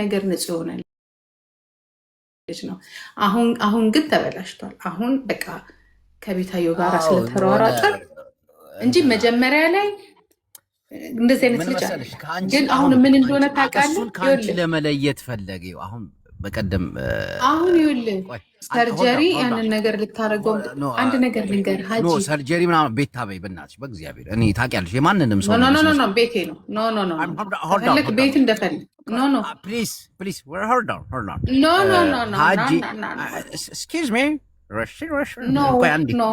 ነገር ንጹህ ሆነ ልጅ ነው። አሁን ግን ተበላሽቷል። አሁን በቃ ከቤታዮ ጋር ስለተሯሯጠ እንጂ መጀመሪያ ላይ እንደዚህ አይነት ልጅ አለ። ግን አሁን ምን እንደሆነ ታውቃለህ? ከአንቺ ለመለየት ፈለገ። አሁን በቀደም አሁን ይኸውልህ ሰርጀሪ ያንን ነገር ልታረገው አንድ ነገር ልንገርህ ሀጂ ሰርጀሪ ምናምን ቤት ታበይ በእናትሽ በእግዚአብሔር እኔ ታውቂያለሽ የማንንም ሰው ኖ ቤቴ ነው ኖ ፈለክ ቤት እንደፈልግ ኖ ፕሊዝ hold on ኖ ሀጂ excuse me ኖ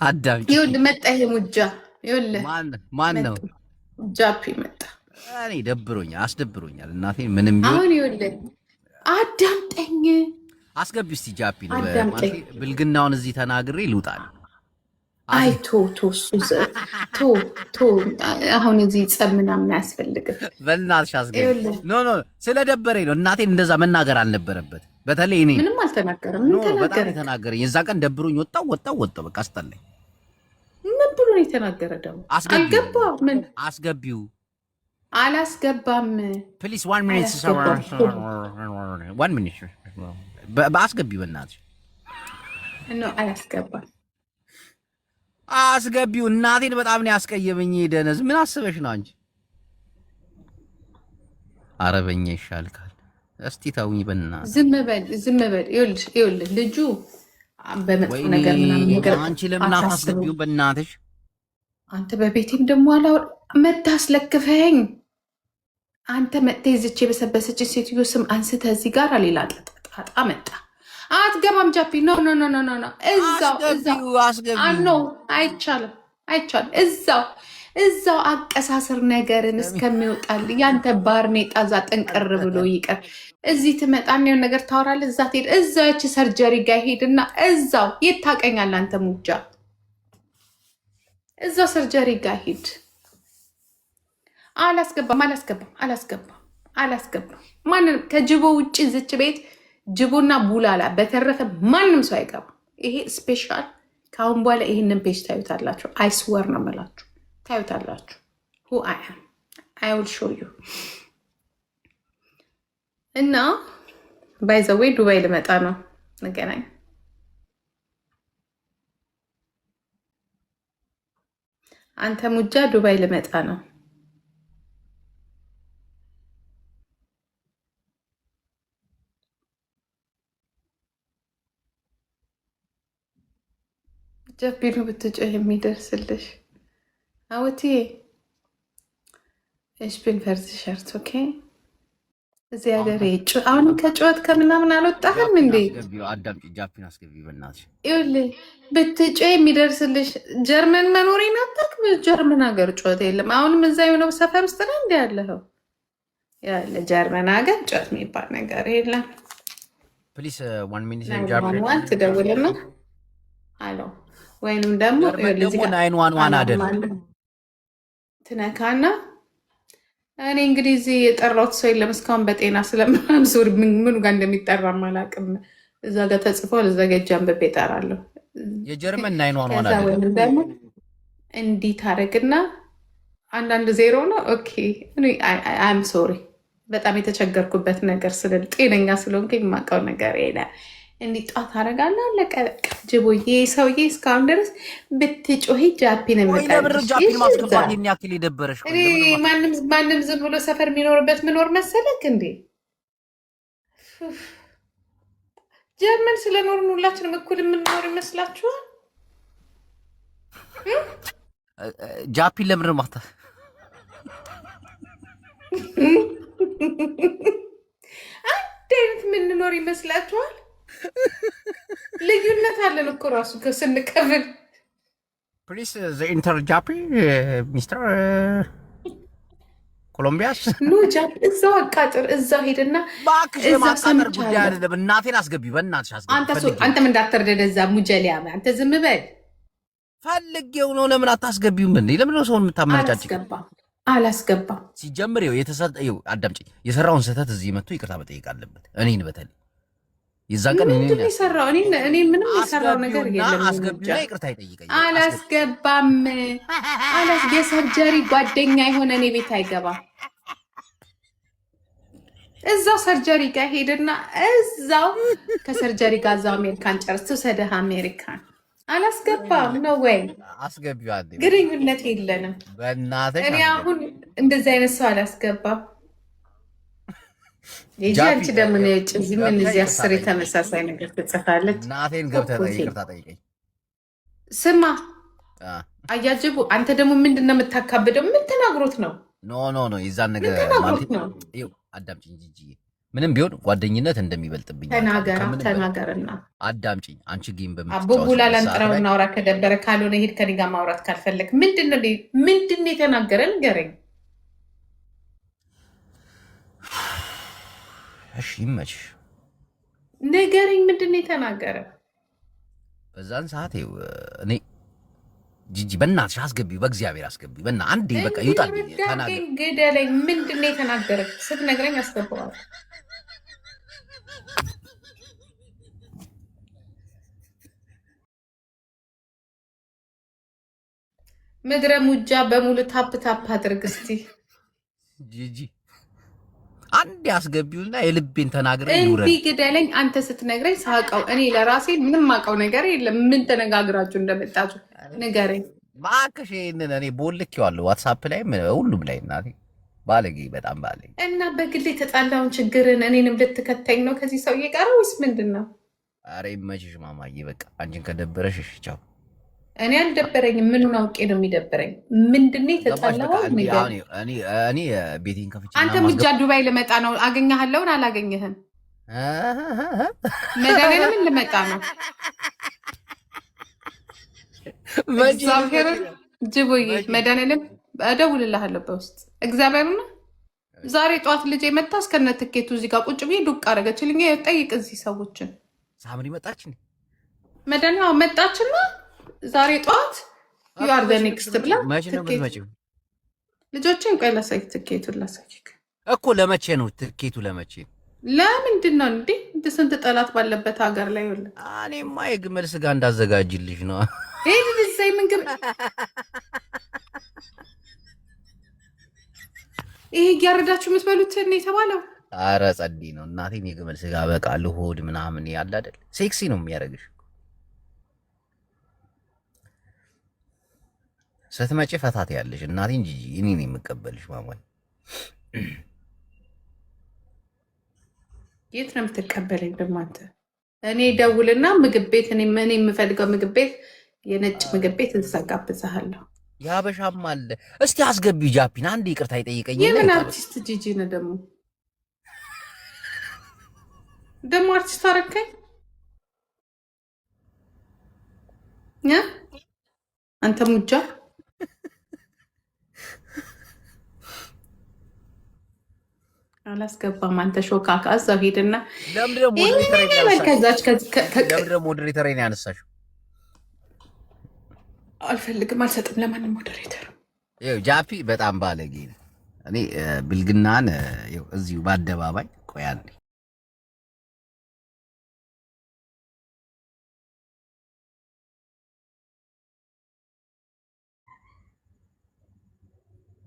አዳምጪ ይኸውልህ መጣ ይሄ ሙጃ ይኸውልህ ማን ነው ጃፒ መጣ እኔ አስደብሮኛል እናቴ ምንም ቢሆን አሁን ይኸውልህ አዳምጠኝ አስገቢ እስቲ ጃፒ ነው ማለት ብልግናውን እዚህ ተናግሬ ልውጣል አይ ቶ አሁን እዚህ ጸብ ምናምን አያስፈልግም በእናትሽ አስገቢ ኖ ስለደበረኝ ነው እናቴን እንደዛ መናገር አልነበረበት በተለይ እኔ ምንም አልተናገረም በጣም ተናገረኝ የዛ ቀን ደብሮኝ ወጣው በቃ አስጠላኝ ምን ብሎ ነው የተናገረ ደግሞ አልገባም ምን አስገቢው አላስገባም ፕሊዝ 1 minute 1 minute በአስገቢው በእናትሽ አላስገባም አስገቢው እናቴን በጣም ነው ያስቀየመኝ ደነዝ ምን አስበሽ ነው አንቺ አረበኛ ይሻልካል እስቲ ታውኝ በእናትሽ ዝም በል ይኸውልህ ልጁ በመጥፎ ነገር ምናምን ነገር አንቺ ለምን አታስገቢው በእናትሽ አንተ በቤቴም ደግሞ መታስለክፈኝ አንተ መጥተህ ይዝቼ በሰበሰች ሴትዮ ስም አንስተህ እዚህ ጋር ሌላ ጣጣ መጣ አትገባም ጃፒ ኖ እዛው አይቻልም እዛው አቀሳሰር ነገርን እስከሚወጣል ያንተ ባርኔጣ እዛ ጠንቀር ብሎ ይቀር እዚህ ትመጣና የሆነ ነገር ታወራለህ እዛ ትሄድ እዛው ያቺ ሰርጀሪ ጋር ሄድና እዛው የት ታውቀኛለህ አንተ ሙጃ እዛው ሰርጀሪ ጋር ሂድ አላስገባም ማንም ከጅቦ ውጭ ዝች ቤት ጅቦና ቡላላ በተረፈ ማንም ሰው አይገባም ይሄ ስፔሻል ከአሁን በኋላ ይህንን ፔጅ ታዩታላችሁ አይስወር ነው የምላችሁ ታዩታላችሁ who I am I will show you እና by the way ዱባይ ልመጣ ነው እንገናኝ አንተ ሙጃ ዱባይ ልመጣ ነው ጃፒኑ ብትጮህ የሚደርስልሽ አውቲ እሽብን ፈርዝሻርት ኦኬ እዚህ ሀገር አሁን ከጩኸት ከምናምን አልወጣህም እንዴ አዳምጪ ጃፒን አስገቢ በእናትሽ ይኸውልህ ብትጮህ የሚደርስልሽ ጀርመን መኖሬን አታውቅም ጀርመን ሀገር ጩኸት የለም አሁንም እዛ የሆነው ሰፈር ውስጥ ነው እንዲ ያለኸው ያለ ጀርመን ሀገር ጩኸት የሚባል ነገር የለም ፕሊስ 1 minute ጃፒ ትደውልና አሎ ወይንም ደግሞ ናይን ዋን አይደል ትነካና እኔ እንግዲህ እዚህ የጠራሁት ሰው የለም እስካሁን በጤና ስለምናምን ዞር ምኑ ጋር እንደሚጠራም አላውቅም እዛ ጋር ተጽፏል እዛ ጋር ጃንብቤ እጠራለሁ የጀርመን ናይን ዋን አይደል ወይንም ደግሞ እንዲህ ታደርግና አንዳንድ ዜሮ ነው ኦኬ አይም ሶሪ በጣም የተቸገርኩበት ነገር ስለ ጤነኛ ስለሆንኩኝ የማውቀው ነገር የለ እንዲህ ጧት አደርጋለሁ አለቀ በቃ ጅቦዬ ሰውዬ እስካሁን ድረስ ብትጮሂ ጃፒን ጃፒን ማስገባት የሚያክል የደበረሽ ማንም ዝም ብሎ ሰፈር የሚኖርበት ምኖር መሰለክ እንዴ ጀርመን ስለኖርን ሁላችንም እኩል የምንኖር ይመስላችኋል ጃፒን ለምን ማታ አንድ አይነት የምንኖር ይመስላችኋል ልዩነት አለን እኮ ራሱ ስንከፍል ፕሊስ ዘ ኢንተር ጃፒ ሚስተር ኮሎምቢያስ ኖ ጃፒ እዛው አቃጥር እዛው ሄድና ባክሽ የማቃጠር ጉዳይ አይደለም እናቴን አስገቢ በእናትሽ አስገቢ አንተም እንዳትረደደ እዛ ሙጀሊያ አንተ ዝም በል ፈልጌው ነው ለምን አታስገቢውም እንዴ ለምን ነው ሰውን የምታመነጫጭቅ አላስገባም ሲጀምር የተሰጠው አዳምጪ የሰራውን ስህተት እዚህ መጥቶ ይቅርታ መጠየቅ አለበት እኔን በተለይ ይዛን ቀን ምንድን ነው የሰራው? እኔ ምንም የሰራው ነገር የለም። አስገቢውና ይቅርታ ይጠይቀኝ። አላስገባም። የሰርጀሪ ጓደኛ የሆነ እኔ ቤት አይገባም። እዛው ሰርጀሪ ጋር ሄድና እዛው ከሰርጀሪ ጋር እዛው አሜሪካን ጨርስ ትውሰደህ አሜሪካን። አላስገባም ነው ወይ? አስገቢው። ግንኙነት የለንም። በእናትህ እኔ አሁን እንደዚህ አይነት ሰው አላስገባም። ይጂ አንቺ ደግሞ ነው እዚህ ምን እዚህ አስር የተመሳሳይ ነገር ትጽፋለች። እናቴን ገብተህ ይቅርታ ጠይቀኝ። ስማ አያጅቡ፣ አንተ ደግሞ ምንድን ነው የምታካብደው? ምን ተናግሮት ነው? ኖ ይዛን ነገር ማለት ነው። አዳምጪኝ ጂጂ፣ ምንም ቢሆን ጓደኝነት እንደሚበልጥብኝ ተናገርና አዳምጪኝ። አንቺ ጌም አቦቡላ ላንጥራው እናውራ ከደበረ፣ ካልሆነ ሄድ ከኔ ጋር ማውራት ካልፈለግ ምንድን ነው የተናገረ? ንገረኝ። እሺ ይመችሽ፣ ንገረኝ። ምንድን ነው የተናገረ? በዛን ሰዓት እኔ ጂጂ በእናትሽ አስገቢው፣ በእግዚአብሔር አስገቢው። በእናትህ አንዴ በቃ ይውጣል። ተናገር፣ ግደለኝ። ምንድን ነው የተናገረ? ስትነግረኝ አስገባዋለሁ። ምድረ ሙጃ በሙሉ ታፕ አድርግ እስቲ ጂጂ። አንዴ አስገቢውና የልቤን ተናግረኝ ይውረድ። እንዲህ ግደለኝ። አንተ ስትነግረኝ ሳቀው። እኔ ለራሴ ምንም አውቀው ነገር የለም። ምን ተነጋግራችሁ እንደመጣችሁ ንገረኝ እባክሽ። ይሄንን እኔ ቦልኬዋለሁ ዋትሳፕ ላይ ሁሉም ላይ። እናቴ ባለጌ፣ በጣም ባለጌ። እና በግሌ የተጣላውን ችግርን እኔንም ልትከተኝ ነው ከዚህ ሰውዬ ጋር ወይስ ምንድን ነው? አረ ይመችሽ ማማዬ፣ በቃ አንቺን ከደበረሽ እሺ ቻው። እኔ አልደበረኝም። ምኑን አውቄ ነው የሚደበረኝ? ምንድን ነው የተጣላው? እኔ ቤቴን ከፍቼ አንተ ሙጃ ዱባይ ልመጣ ነው። አገኘሃለውን አላገኘህም? መድኃኒዓለምን ልመጣ ነው። እግዚአብሔርን ጅቦዬ መድኃኒዓለም እደውልልሃለሁ በውስጥ እግዚአብሔር ነው። ዛሬ ጠዋት ልጅ የመጣ እስከነ ትኬቱ እዚህ ጋር ቁጭ ብዬ ዱቅ አደረገችልኝ። ጠይቅ እዚህ ሰዎችን። ሳምሪ መጣች መድኃኒዓለም መጣችና ዛሬ ጠዋት ዩአር ዘ ኔክስት ብላ ልጆችን ቆይ ላሳይክ፣ ትኬቱን ላሳይክ እኮ። ለመቼ ነው ትኬቱ? ለመቼ? ለምንድን ነው እንዴ? ስንት ጠላት ባለበት ሀገር ላይ ይኸውልህ። እኔማ የግመል ስጋ እንዳዘጋጅልሽ ነው። ይህ ዛይ ምግብ ይሄ እያረዳችሁ የምትበሉት ነው የተባለው። አረ ጸዲ ነው እናቴን። የግመል ስጋ በቃ ልሆድ ምናምን ያለ አይደል? ሴክሲ ነው የሚያደርግሽ። ስትመጪ ፈታት ያለሽ እናቴን ጂጂ፣ እኔ ነኝ የምቀበልሽ ማማኝ። የት ነው የምትቀበለኝ ደግሞ አንተ? እኔ ደውልና ምግብ ቤት እኔ የምፈልገው ምግብ ቤት የነጭ ምግብ ቤት እንዘጋብዛለሁ። ያበሻም አለ። እስቲ አስገቢው ጃፒን። አንድ ይቅርታ ይጠይቀኝ። የምን አርቲስት ጂጂ ነው ደግሞ አርቲስት አረከኝ አንተ ሙጃ። አላስገባም። አንተ ሾካካ እዛው ሄድና ለምንድነው ሞዴሬተር ያነሳሽው? አልፈልግም፣ አልሰጥም ለማንም ሞዴሬተር። ጃፒ በጣም ባለጌ ነው። እኔ ብልግናን እዚሁ በአደባባይ ቆይ አንዴ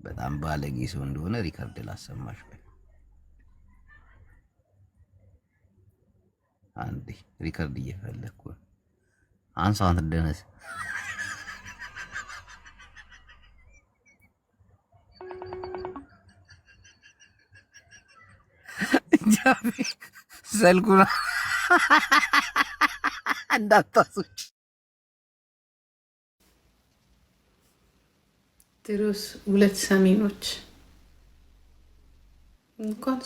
በጣም ባለጌ ሰው እንደሆነ ሪከርድ ላሰማሽ። አንዴ ሪከርድ እየፈለግኩ አንሳው። አንተ ደነስ ስልኩን እንዳታሱች። ድሮስ ሁለት ሰሜኖች እንኳን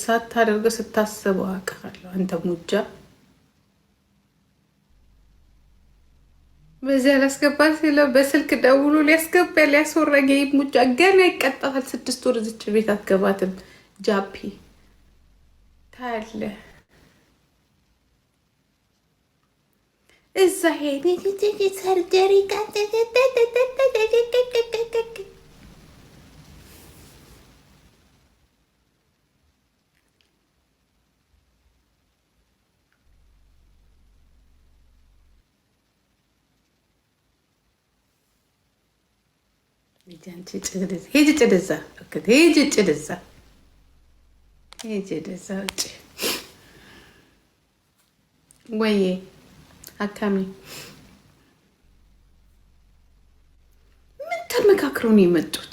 ሳታደርገው ስታስበው አውቃለሁ። አንተ ሙጃ በዚያ ሊያስገባ ሲለው በስልክ ደውሎ ሊያስገባ ሊያስወረገ ሙጃ ገና ይቀጣታል። 6 ወር ዝች ቤት አትገባትም። ጃፒ ታያለህ እዛ ሄድ ሰርጀሪ ሂጂ ጭድዛ ሂጂ ጭድዛ ሂጂ ደዛ ውጭ ወይዬ አካሚ ምን ተመካክረው ነው የመጡት?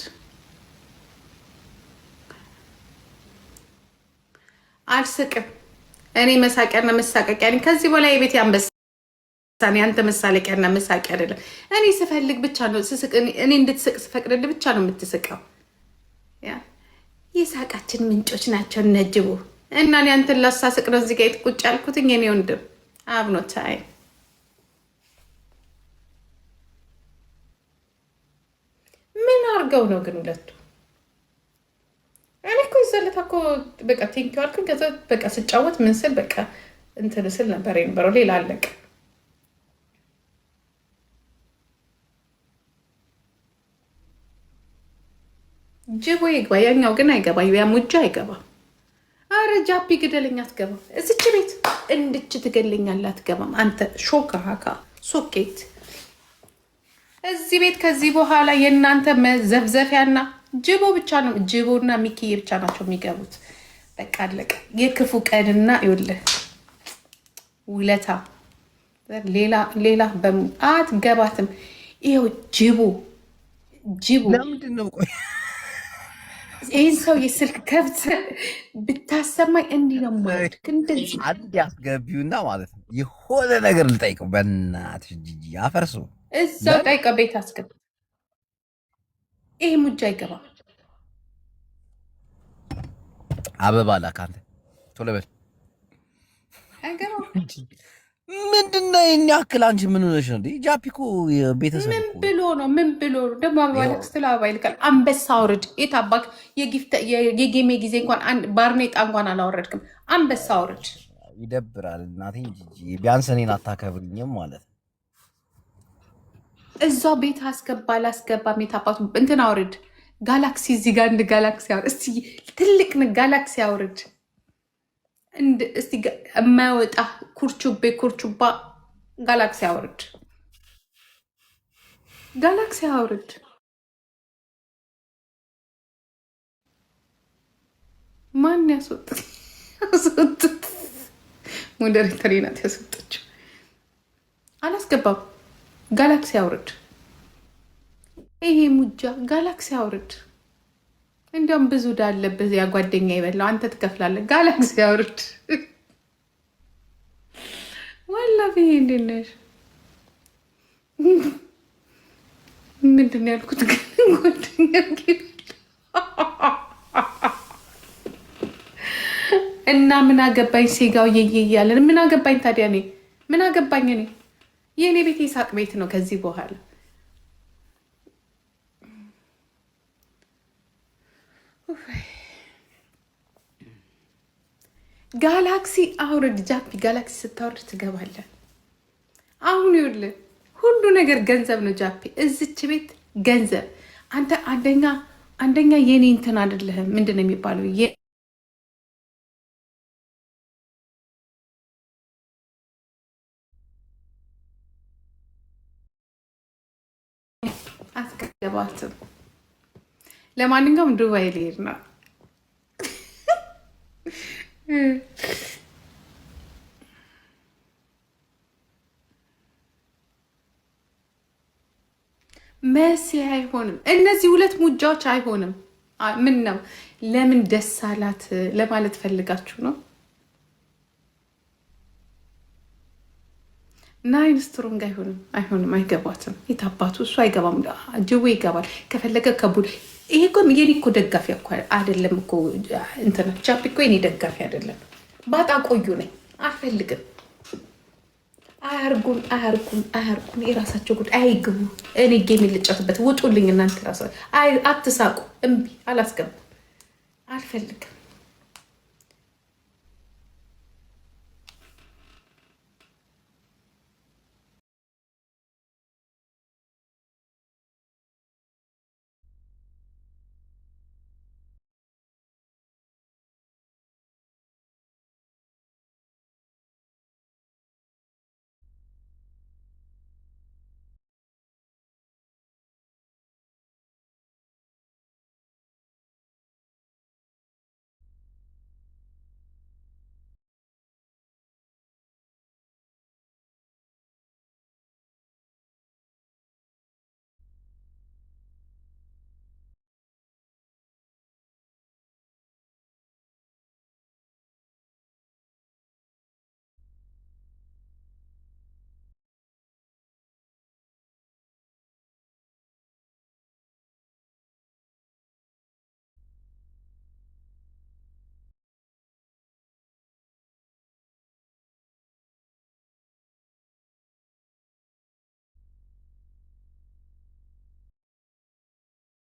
አልስቅም እኔ መሳቂያና መሳቀቂያ ነኝ። ከዚህ በላይ የቤት አንበሳ ያንተ መሳለቂያና መሳቂያ አይደለም። እኔ ስፈልግ ብቻ ነው ስስቅ፣ እኔ እንድትስቅ ስፈቅድልህ ብቻ ነው የምትስቀው። የሳቃችን ምንጮች ናቸው ነጅቡ እና እኔ አንተን ላሳስቅ ነው እዚህ ጋ ቁጭ ያልኩትኝ። የኔ ወንድም አብኖታይ ምን አድርገው ነው ግን ሁለቱ? እኔ እኮ ይዘለታ እኮ በቃ ቴንኪው አልኩኝ። ከዛ በቃ ስጫወት ምን ስል በቃ እንትን ስል ነበር የነበረው። ሌላ አለቀ። ጅቦ ይግባ፣ ያኛው ግን አይገባ። ያ ሙጃ አይገባ። አረ ጃፒ ግደለኝ፣ አትገባም። እዚች ቤት እንድች ትገለኛለህ፣ አትገባም። አንተ ሾካካ ሶኬት እዚህ ቤት ከዚህ በኋላ የእናንተ መዘፍዘፊያና ጅቦ ብቻ ነው። ጅቦና ሚኪዬ ብቻ ናቸው የሚገቡት። በቃ አለቀ። የክፉ ቀንና ይኸውልህ ውለታ ሌላ አትገባትም። ይኸው ጅቦ ለምንድን ነው ቆይ ይህን ሰው የስልክ ከብት ብታሰማኝ እንዲህ ነው ማለት እንደዚህ አንድ ያስገቢውና ማለት ነው። የሆነ ነገር ልጠይቀው በእናትሽ ጂጂ አፈርሱ እዛው ጠይቀው ቤት አስገብ። ይሄ ሙጃ አይገባም። አበባ ላክ አንተ ቶሎ በል። አይገባም። ምንድነው ይሄን ያክል? አንቺ ምን ሆነሽ ነው? ጃፒ እኮ ቤተሰብ ምን ብሎ ነው ደግሞ አበባ ላክ ስትል አበባ ይልካል። አንበሳ አውርድ። የት አባክ የጌሜ ጊዜ እንኳን ባርኔጣ እንኳን አላወረድክም። አንበሳ አውርድ። ይደብራል እናቴ ጂጂ። ቢያንስ እኔን አታከብሪኝም ማለት ነው። እዛው ቤት አስገባ ላስገባም የታባቱ እንትን አውርድ። ጋላክሲ እዚህ ጋር እንድ ጋላክሲ አውርድ። እስቲ ትልቅ ጋላክሲ አውርድ። እስቲ የማይወጣ ኩርቹባ ጋላክሲ አውርድ። ጋላክሲ አውርድ። ማን ያስወጡት? ሞዴሬተር ናት ያስወጠችው። አላስገባም። ጋላክሲ አውርድ። ይሄ ሙጃ ጋላክሲ አውርድ። እንዲያውም ብዙ ዳለብህ። ያ ጓደኛ ይበላው አንተ ትከፍላለህ። ጋላክሲ አውርድ። ዋላ ብዬ እንዴት ነሽ? ምንድን ነው ያልኩት? ጓደኛ እና ምን አገባኝ ሴጋው እያለን ምን አገባኝ ታዲያ? እኔ ምን አገባኝ? እኔ የእኔ ቤት የሳቅ ቤት ነው ከዚህ በኋላ። ጋላክሲ አውርድ። ጃፒ ጋላክሲ ስታወርድ ትገባለን። አሁን ይኸውልህ ሁሉ ነገር ገንዘብ ነው ጃፒ። እዚች ቤት ገንዘብ። አንተ አንደኛ የኔ እንትን አይደለህም። ምንድን ነው የሚባለው? አትገባትም። ለማንኛውም ዱባይ ልሄድ ነው። መሲ አይሆንም። እነዚህ ሁለት ሙጃዎች አይሆንም። ምን ነው ለምን ደስ አላት ለማለት ፈልጋችሁ ነው? ናይን ስትሮንግ አይሆንም፣ አይገባትም። የታባቱ እሱ አይገባም። ጅቡ ይገባል ከፈለገ ከቡድ። ይሄ እኮ የኔ እኮ ደጋፊ እኮ አይደለም እኮ እንትና ጃፒ እኮ የኔ ደጋፊ አይደለም። ባጣ ቆዩ ነኝ አልፈልግም። አያርጉም። የራሳቸው ጉዳይ አይግቡ። እኔ ጌም ልጫወትበት። ውጡልኝ እናንተ ራሳ። አትሳቁ። እምቢ አላስገባም። አልፈልግም።